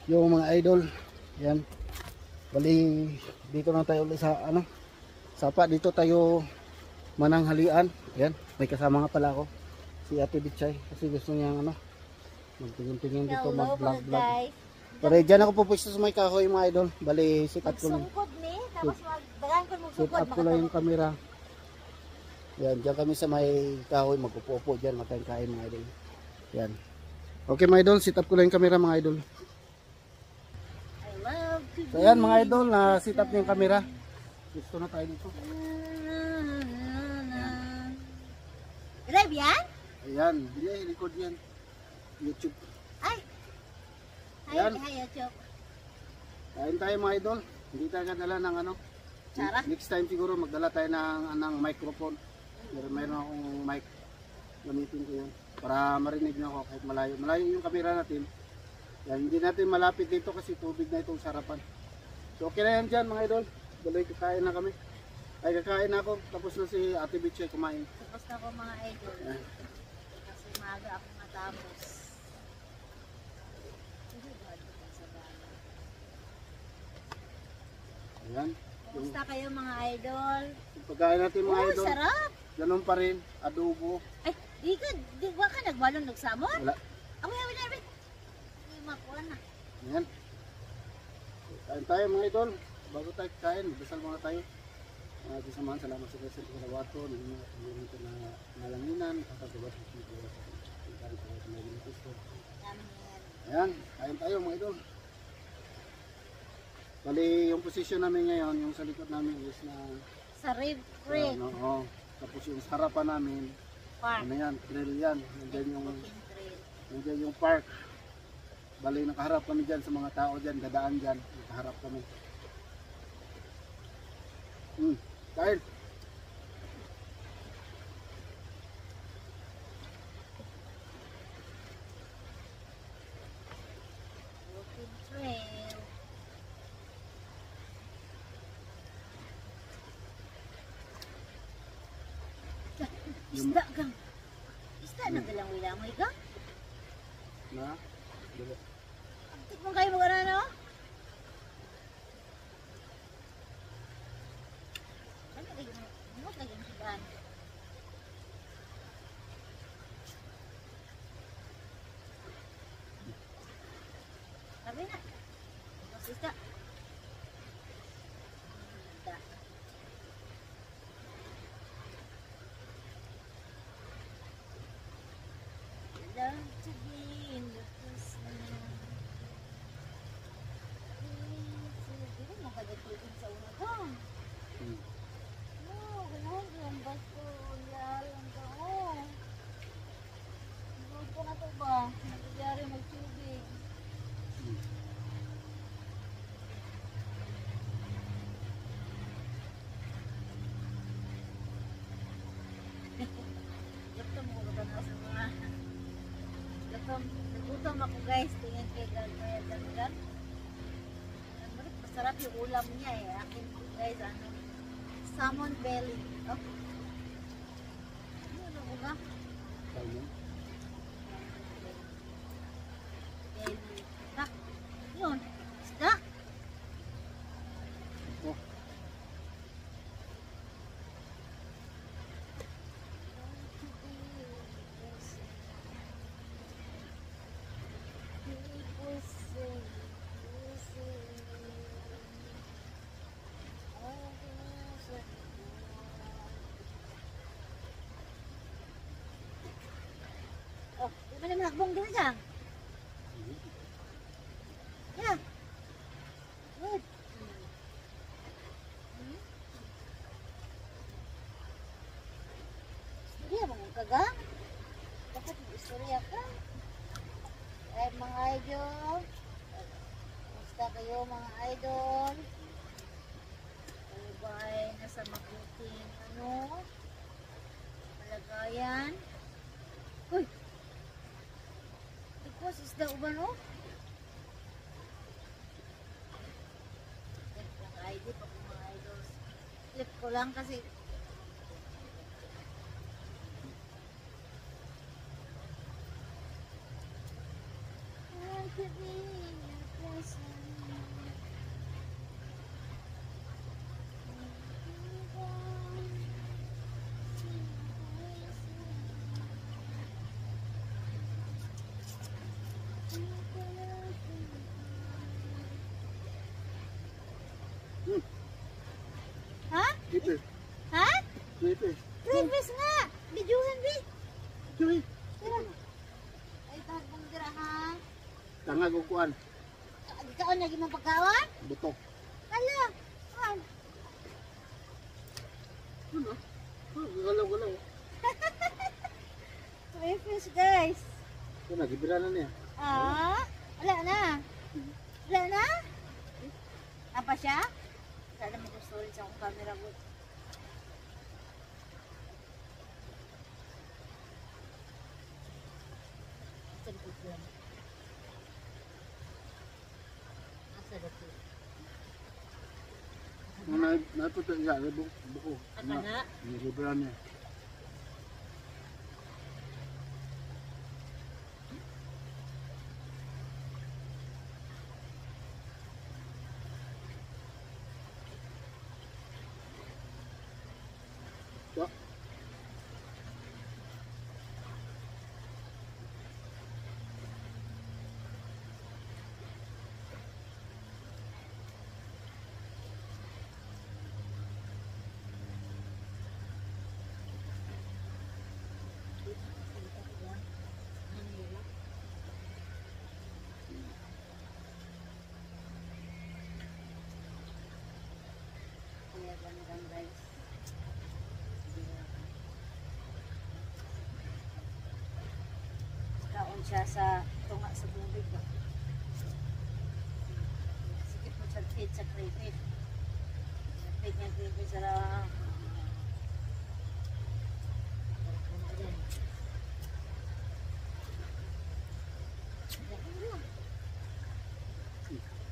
yung mga idol. Yan. Bali dito na tayo ulit sa ano, sapa dito tayo mananghalian. Yan, may kasama nga pala ako, si Ate Bitchay, kasi gusto niyang ano, magtingin-tingin dito, mag-vlog vlog. Pero dyan ako pupwesto sa may kahoy mga idol. Bali sikat ko lang. Magsungkod ni, tapos magdagan ko mo Set up ko lang yung camera. Yan, dyan kami sa may kahoy, magpupo dyan, makain-kain mga idol. Yan. Okay mga idol, set up ko lang yung camera mga idol. I love to So yan mga idol, na set up na yung camera. Gusto na tayo dito. Live yan? Ayan, bili, record yan. YouTube. Ay! Yan. Hi, YouTube. Kain tayo mga idol. Hindi tayo dala ng ano. Sarap. Next time siguro magdala tayo ng microphone. Mayroon akong mic. Gamitin ko yan. Para marinig na ako kahit malayo. Malayo yung camera natin. Yan, hindi natin malapit dito kasi tubig na itong sarapan. So okay na yan dyan mga idol. Daloy kakain na kami. Ay kakain na ako. Tapos na si Ate Bitchay kumain. Tapos na ko mga idol. Yan. Kasi maaga ako matapos. Ayan. Kumusta kayo mga idol? Yung pagkain natin mga Oh, idol. sarap! Ganun pa rin. Adobo. Ay, di ba ka nagbalon nagsamon? Wala. Awit. Hindi makuha na. Ayan. Kain tayo mga idol. Bago tayo kain, dasal muna tayo. Ating samahan, salamat sa Quezon Kalawato. Naging ito na nalanginan. Kakagawa sa ito. Ayan, kain tayo mga idol. Bali, yung position namin ngayon, yung sa likod namin is na Sa Rib Creek oo. Tapos yung sa harapan namin, Park. ano yan, trail yan. Nandiyan yung park. Bali, nakaharap kami dyan sa mga tao dyan, dadaan dyan. Nakaharap kami. Kain. Walking trail. Isda kang. Isda na galang wilangoy ka? Na? Dili. Aktik mo kayo mag-ara no? Ano lagi mo? Ano lagi ang sigaan? Sabi na. Mas isda. Isda. Love to be in the present. Hindi mo kagatutin sa una ka. No, gano'n yung basto. Yalang ka. Oh. Good ko na to ba? Nagyari magtubig. Gutom ko ba na sa mga... Nagutom ako guys, tingin kay Galmaya Dandan. Masarap yung ulam niya eh. Akin po guys, ano, salmon belly. Oh. Ano ko ba? Kain. Belly. Tak. Yun. Isda. Oh. Oh, di ba naman nakbong din ka? Yeah. Good. Istorya mo ka ga? Dapat mag-istorya ka. Ay mga idol. Basta kayo mga idol. Kayo ba ay nasa mabuting ano? Malagayan? Uy! Tapos isda uban oh? Clip lang ID pa po mga idols. Clip ko lang kasi Ha? Ito. Ha? Ito. Travis nga! Bidyuhan, Bi! Joy. Tira. Ay, tagbong dira, ha? Tangag o kuan. Ikaon lagi mong pagkawan? Butok. Ala! An? Ano? Galaw-galaw. Travis, guys! Ito na, gibira na niya. Ah? Wala na? Wala na? Apa siya? Wala naman yung storage sa akong camera mo. Asa na po yan? Asa na po? Napunta niya, buko. Aka na? Gibira niya. Ito. Kaya ganun guys. Kaon siya sa tunga sa tubig ba? Sikip mo sa feed sa crayfish. Sa feed niya crayfish sa lang.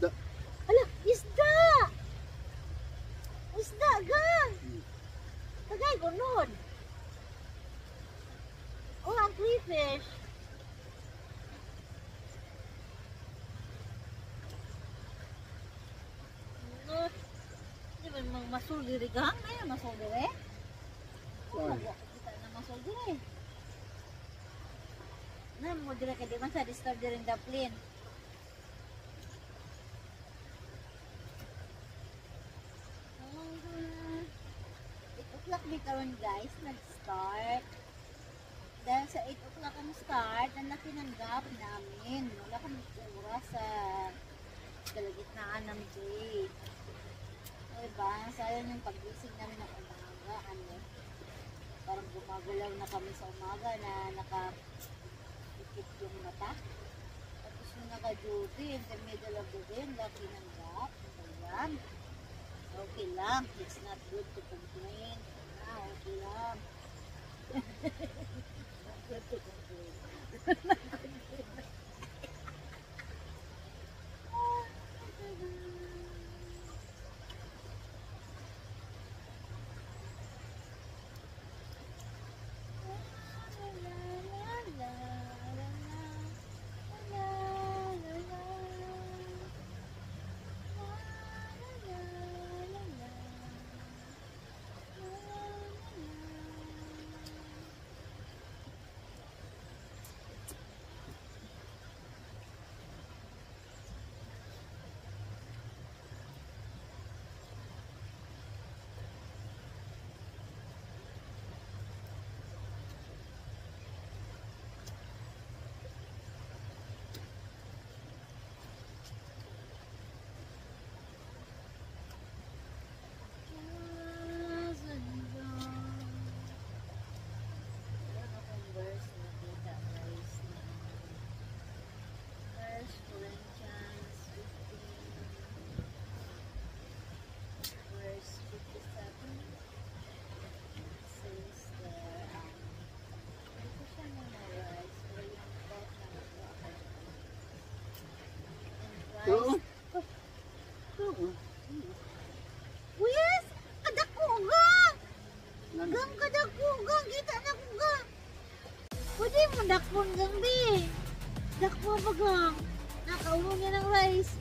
Da. Ala, isda! Isda, gang! Tagay, gunod! Oh, ang crayfish! No, di ba masul diri gang? Ay, masul diri? Oh, Ay. kita na masul diri. Na mo diri kay di man sa disturb diri ang daplin. O'clock di karon guys, nag-start. Dahil sa 8 o'clock ang start, ang laki ng gap namin. Wala kami oras sa kalagitnaan ng day. Diba? Sayang yung pag-gising namin ng umaga. Ano? Parang gumagalaw na kami sa umaga na naka-ikit yung mata. Tapos yung naka-duty, in the middle of the day, ang laki ng gap. Ayan. Okay lang. It's not good to complain. Ah, okay lang. Not good to complain. Oo. Yes! Kadakugang! Nan- Gang kadakugang! Kita na ko gang! Pwede mo dakpon gang, be! Dakpo ba gang? Nakaulo niya ng rice.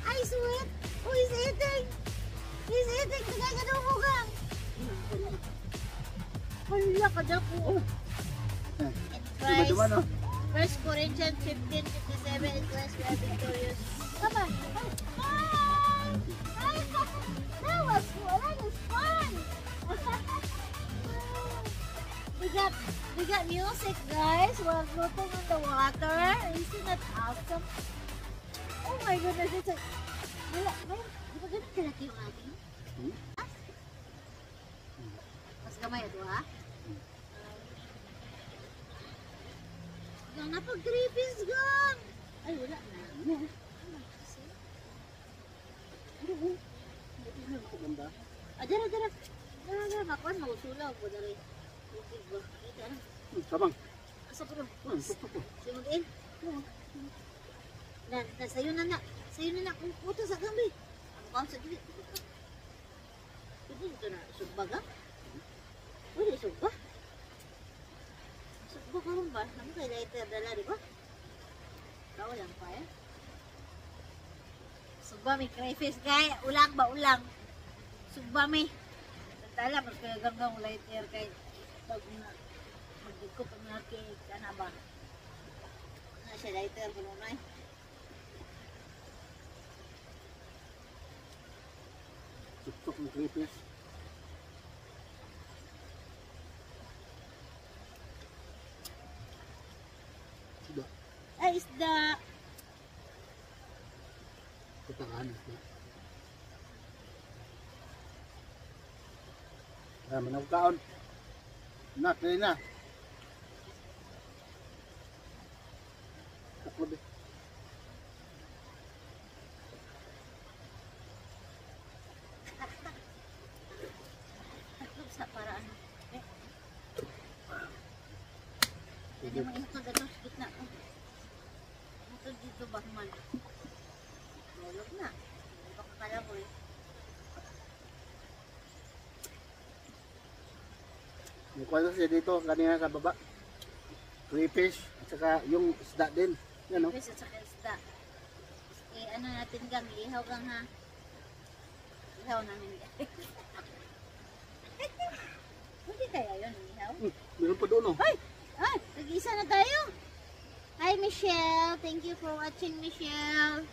Ay, sweet. Oh, he's eating. He's eating. Nagagano mo ka. Hala ka na po. In Christ, Duma-duma, no? 1 Corinthians 15:57 in Christ we are victorious. Come on. Hi! Hi! That was fun! we got music, guys. We're floating on the water. Isn't that awesome? Oh my goodness, it's a... Di ba ganun kalaki yung ating? Mas gamay ito, ha? Gang napag-creepies, gang! Ay, wala na. Dara. Makuan, mausulaw po, dara. Bukid ba? Ito, ano? Kamang. Asa po rin? Suko. Simod-in. Sayo na. Sayo na kung puto sa gambi. Ang kaon sa dili. Ito na, sugba ga? Wala, sugba. Sugba ka rin ba? Ano kayo lighter dala, di ba? Ikaw lang pa eh. Sugba may crayfish kay. Ulang ba? Ulang. Sugba may. Tala, mas kaya ganggang lighter kay. Pag magdikot ang nakik. Ano ba? Ano siya lighter? Puno na eh. Tuktok ng creepers. Sudah. Ay, isda. Ketangan. Managkaon. Na, kaya na. Takbo din. Sa paraan. Pwede mo ito dito sa gitna. Ito dito ba man? Tulog na. Baka kala mo eh. May kwento siya dito kanina sa baba. Crayfish at saka yung isda din. Yan o. Pwede sa isda. Ano natin gang, ihaw gang ha. Ihaw namin gang. Hindi kaya yun, ihaw? Meron pa doon o. Ay! Nag-isa na tayo. Hi Michelle, thank you for watching Michelle.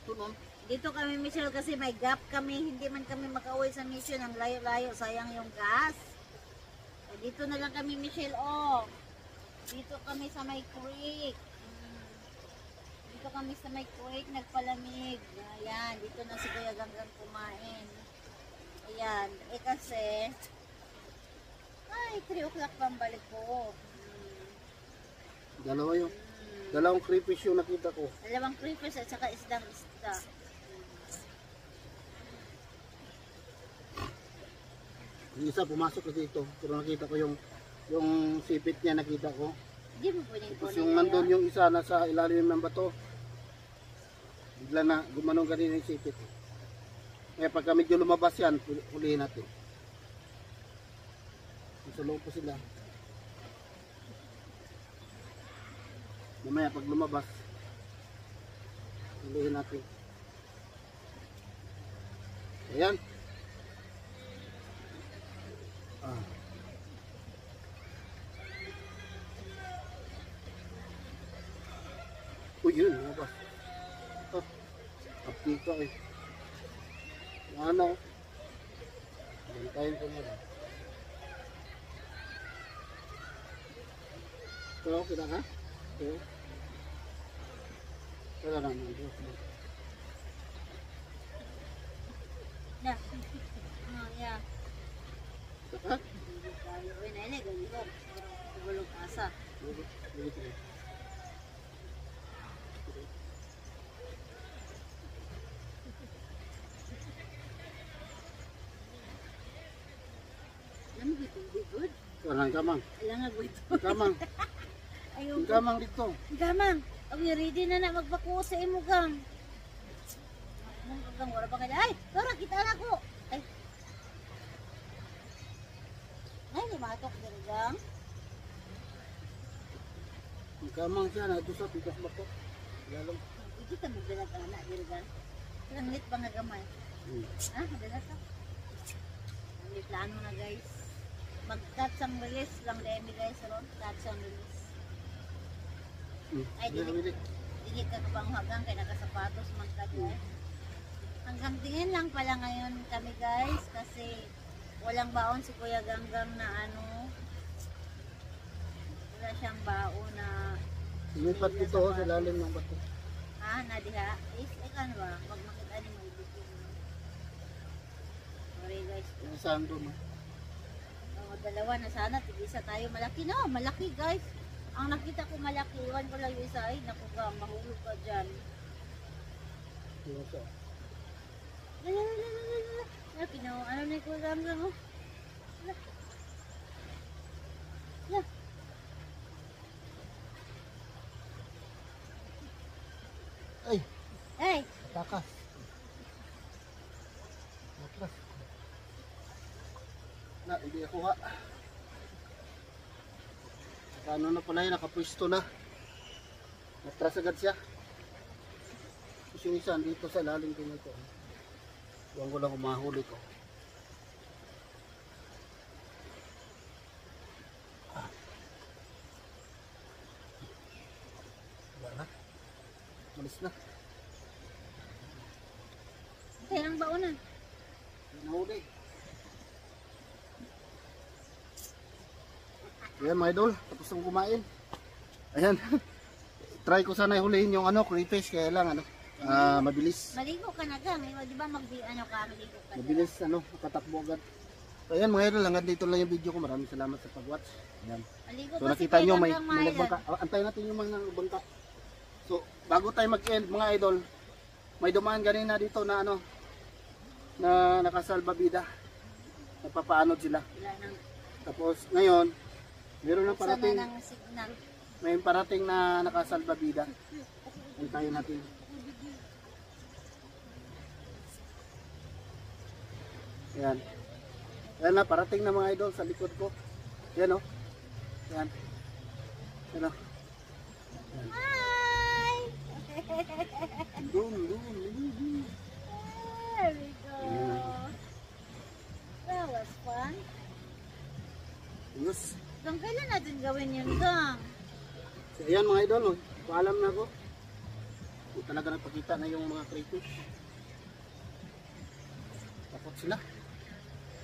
Doon o. Dito kami Michelle kasi may gap kami. Hindi man kami makauwi sa mission. Ang layo-layo, sayang yung gas. Dito na lang kami Michelle, oh. Dito kami sa may creek. Dito kami sa may creek, nagpalamig. Ayan, dito na si Kuya Ganggang kumain. Ayan, kasi ay, 3 o'clock pa ang balik ko. Dalawa yung. Dalawang crayfish yung nakita ko. Dalawang creepers at saka isdang isda. Yung isa pumasok kasi ito. Pero nakita ko yung sipit niya nakita ko. Hindi mo pwedeng Tapos kunin yung nandun yung isa nasa ilalim ng bato. Bigla na gumanong kanina yung sipit. Kaya pagka medyo lumabas yan, hulihin natin. Nasa loob pa sila. Mamaya pag lumabas, hulihin natin. Ayan. Uy, yun, lumabas. Kapika eh. Ano? Bantayin ko nga ba? Ito, kita ka? Ito. Wala naman. Na. Yeah. Ito ka? Uy, naile, ganito. Bulong asa. Alam mo ito, good? Walang kamang. Alam nga ito. Kamang. Ayaw Yung kamang dito. Gamang, okay, ready na na magpakuha sa imo gang. Gang, wala pa kaya. Ay, Dora, kita na ko. Ay, di matok din gang. Yung kamang siya na ito sa pitas bato. Lalong. Hindi ka magdalag anak din gang. Langlit ba nga gamay? Hmm. Ah, dala ka. Langlit laan mo na guys. Mag-touch ang release lang demi guys, ron. Touch ang release. Ay, dili ka pang hagang kaya nakasapatos man ka guys. Hanggang tingin lang pala ngayon kami guys kasi walang baon si Kuya Ganggang na ano. Wala siyang baon na Lumipat dito oh, sa lalim ng bato. nadiha. Ikan ba? Pag makita niyo may bitin. Sorry guys. Saan doon? Mga dalawa na sana. Tig-isa tayo. Malaki na. Malaki guys. Ang nakita ko malaki. Iwan ko lang yung isa. Ay, naku ka. Mahulog ka dyan. Ano na yung kulang lang oh. Ay, Hey! takas. Takas. Na, hindi ako ha. Ano na pala yun, nakapwisto na. Natras agad siya. Kasi yung isa, dito sa lalim ko nito. Huwag ko lang kumahuli ko. Wala na. Malis na. Kaya ang baonan. Nahuli. Ayan mga idol, tapos nang kumain. Ayan. Try ko sana ihulihin yung crayfish, kaya lang mabilis. Maligo ka na gang. Di ba maligo ka? Mabilis makatakbo agad. So ayan mga idol, hanggang dito lang yung video ko. Maraming salamat sa pag-watch. Ayan. Maligo So pa si nakita nyo Kuya may Ganggang, nagbangka. Antayin natin yung mga nagbangka. So bago tayo mag-end mga idol, may dumaan ganina dito na na nakasalbabida. Nagpapaanod sila. Wala nang Tapos ngayon, meron na sana parating, ng signal. may parating na nakasalbabida. Antayin natin. Ayan. Ayan na, parating na mga idol sa likod ko. Ayan o. Ayan. Ayan o. Hi! Doon. There we go. That was fun. Yes. Gang, kailan natin gawin yun, Gang? So, ayan mga idol, paalam na ako. Hindi talaga nagpakita na yung mga crayfish. Takot sila.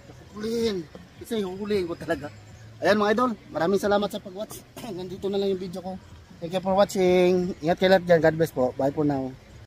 Takot hulihin. Kasi huhulihin ko talaga. Ayan mga idol, maraming salamat sa pag-watch. Nandito na lang yung video ko. Thank you for watching. Ingat kayo lahat dyan. God bless po. Bye for now.